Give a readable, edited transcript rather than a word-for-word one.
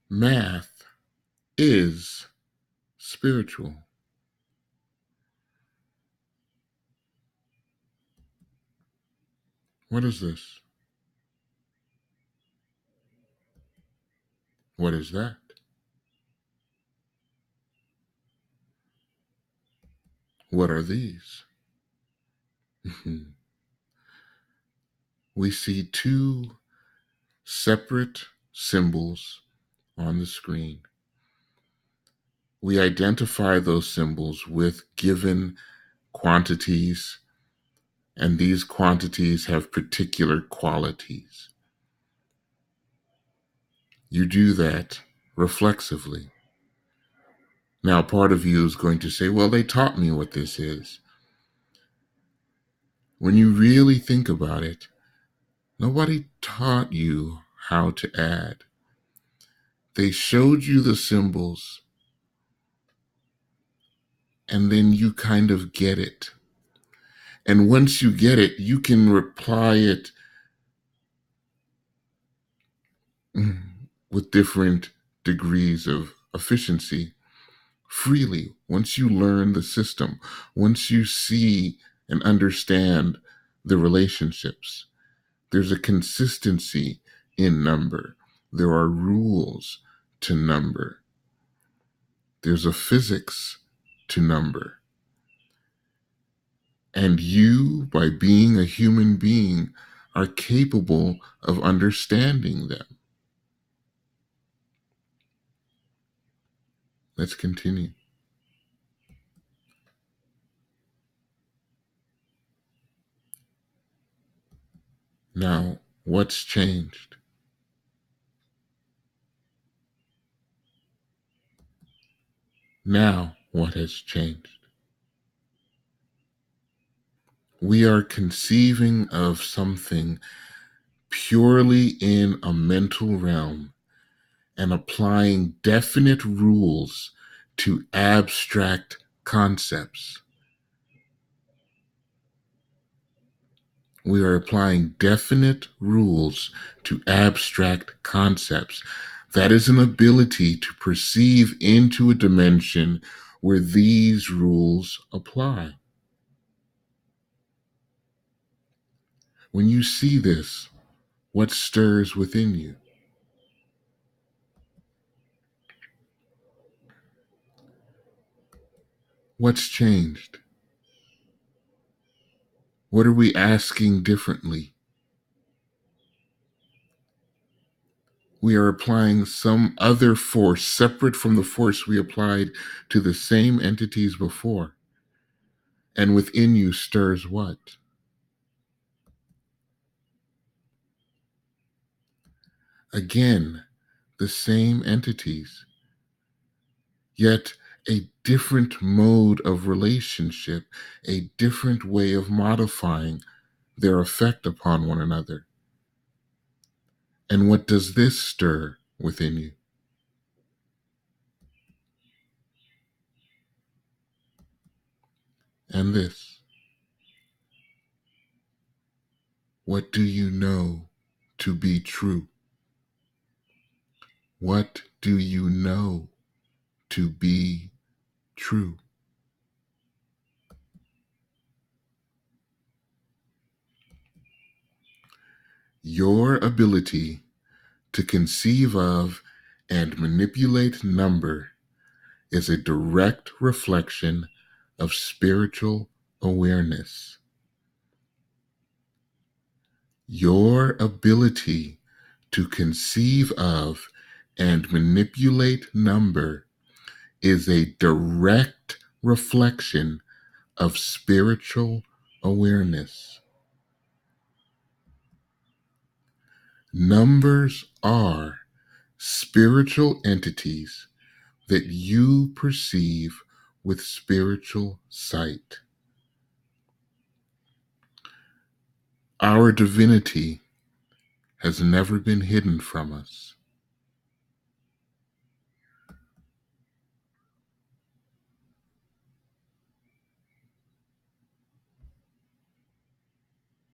Math is spiritual. What is this? What is that? What are these? We see two separate symbols on the screen. We identify those symbols with given quantities, and these quantities have particular qualities. You do that reflexively. Now, part of you is going to say, well, they taught me what this is. When you really think about it, nobody taught you how to add. They showed you the symbols, and then you kind of get it. And once you get it, you can apply it with different degrees of efficiency freely. Once you learn the system, once you see and understand the relationships, there's a consistency in number. There are rules to number. There's a physics to number. And you, by being a human being, are capable of understanding them. Let's continue. Now, what's changed? Now, what has changed? We are conceiving of something purely in a mental realm and applying definite rules to abstract concepts. We are applying definite rules to abstract concepts. That is an ability to perceive into a dimension where these rules apply. When you see this, what stirs within you? What's changed? What are we asking differently? We are applying some other force separate from the force we applied to the same entities before. And within you stirs what? Again, the same entities, yet a different mode of relationship, a different way of modifying their effect upon one another. And what does this stir within you? And this. What do you know to be true? What do you know to be true? Your ability to conceive of and manipulate number is a direct reflection of spiritual awareness. Your ability to conceive of and manipulate number is a direct reflection of spiritual awareness. Numbers are spiritual entities that you perceive with spiritual sight. Our divinity has never been hidden from us.